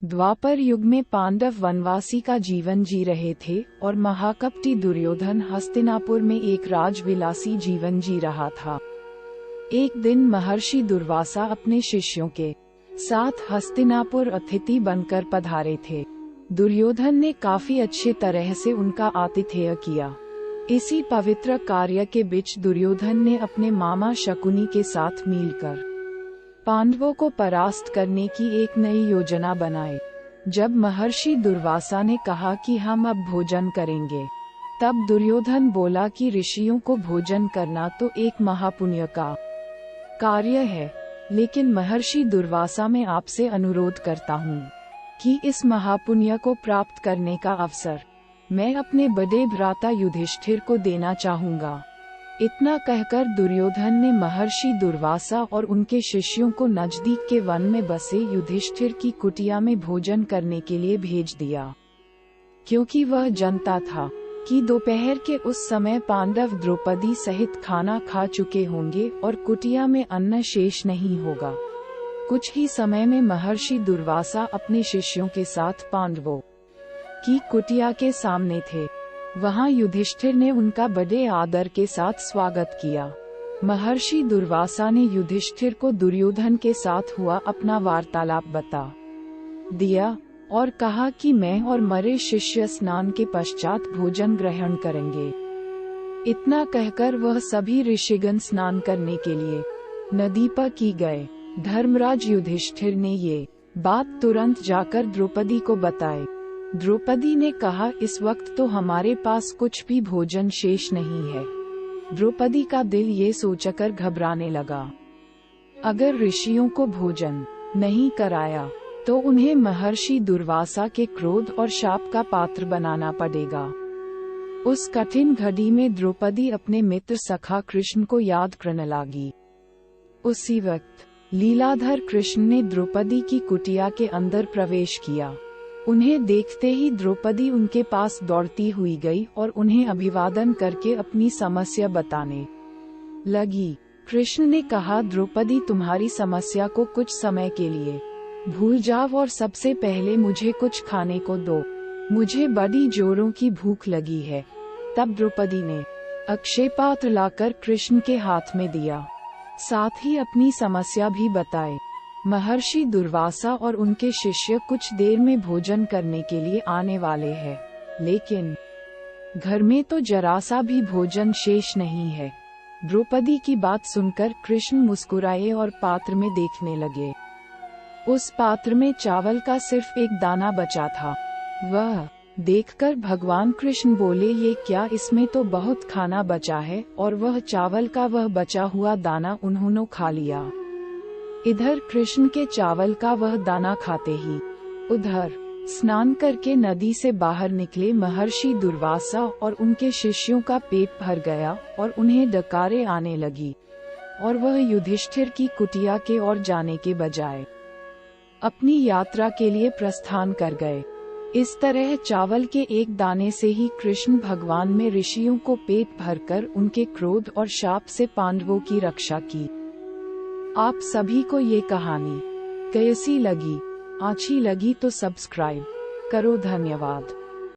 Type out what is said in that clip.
द्वापर युग में पांडव वनवासी का जीवन जी रहे थे और महाकपटी दुर्योधन हस्तिनापुर में एक राजविलासी जीवन जी रहा था। एक दिन महर्षि दुर्वासा अपने शिष्यों के साथ हस्तिनापुर अतिथि बनकर पधारे थे। दुर्योधन ने काफी अच्छे तरह से उनका आतिथ्य किया। इसी पवित्र कार्य के बीच दुर्योधन ने अपने मामा शकुनी के साथ मिलकर पांडवों को परास्त करने की एक नई योजना बनाई। जब महर्षि दुर्वासा ने कहा कि हम अब भोजन करेंगे, तब दुर्योधन बोला कि ऋषियों को भोजन करना तो एक महापुण्य का कार्य है, लेकिन महर्षि दुर्वासा मैं आपसे अनुरोध करता हूँ कि इस महापुण्य को प्राप्त करने का अवसर मैं अपने बड़े भ्राता युधिष्ठिर को देना चाहूँगा। इतना कहकर दुर्योधन ने महर्षि दुर्वासा और उनके शिष्यों को नजदीक के वन में बसे युधिष्ठिर की कुटिया में भोजन करने के लिए भेज दिया, क्योंकि वह जानता था कि दोपहर के उस समय पांडव द्रौपदी सहित खाना खा चुके होंगे और कुटिया में अन्न शेष नहीं होगा। कुछ ही समय में महर्षि दुर्वासा अपने शिष्यों के साथ पांडवों की कुटिया के सामने थे। वहां युधिष्ठिर ने उनका बड़े आदर के साथ स्वागत किया। महर्षि दुर्वासा ने युधिष्ठिर को दुर्योधन के साथ हुआ अपना वार्तालाप बता दिया और कहा कि मैं और मेरे शिष्य स्नान के पश्चात भोजन ग्रहण करेंगे। इतना कहकर वह सभी ऋषिगण स्नान करने के लिए नदी पर की गए। धर्मराज युधिष्ठिर ने ये बात तुरंत जाकर द्रौपदी को बताई। द्रौपदी ने कहा, इस वक्त तो हमारे पास कुछ भी भोजन शेष नहीं है। द्रौपदी का दिल ये सोचकर घबराने लगा, अगर ऋषियों को भोजन नहीं कराया तो उन्हें महर्षि दुर्वासा के क्रोध और शाप का पात्र बनाना पड़ेगा। उस कठिन घड़ी में द्रौपदी अपने मित्र सखा कृष्ण को याद करने लगी। उसी वक्त लीलाधर कृष्ण ने द्रौपदी की कुटिया के अंदर प्रवेश किया। उन्हें देखते ही द्रौपदी उनके पास दौड़ती हुई गई और उन्हें अभिवादन करके अपनी समस्या बताने लगी। कृष्ण ने कहा, द्रौपदी तुम्हारी समस्या को कुछ समय के लिए भूल जाओ और सबसे पहले मुझे कुछ खाने को दो, मुझे बड़ी जोरों की भूख लगी है। तब द्रौपदी ने अक्षय पात्र लाकर कृष्ण के हाथ में दिया, साथ ही अपनी समस्या भी बताई। महर्षि दुर्वासा और उनके शिष्य कुछ देर में भोजन करने के लिए आने वाले हैं, लेकिन घर में तो जरा सा भी भोजन शेष नहीं है। द्रौपदी की बात सुनकर कृष्ण मुस्कुराए और पात्र में देखने लगे। उस पात्र में चावल का सिर्फ एक दाना बचा था। वह देखकर भगवान कृष्ण बोले, ये क्या, इसमें तो बहुत खाना बचा है। और वह चावल का वह बचा हुआ दाना उन्होंने खा लिया। इधर कृष्ण के चावल का वह दाना खाते ही उधर स्नान करके नदी से बाहर निकले महर्षि दुर्वासा और उनके शिष्यों का पेट भर गया और उन्हें डकारें आने लगी और वह युधिष्ठिर की कुटिया के ओर जाने के बजाय अपनी यात्रा के लिए प्रस्थान कर गए। इस तरह चावल के एक दाने से ही कृष्ण भगवान में ऋषियों को पेट भरकर उनके क्रोध और शाप से पांडवों की रक्षा की। आप सभी को ये कहानी कैसी लगी? अच्छी लगी तो सब्सक्राइब करो। धन्यवाद।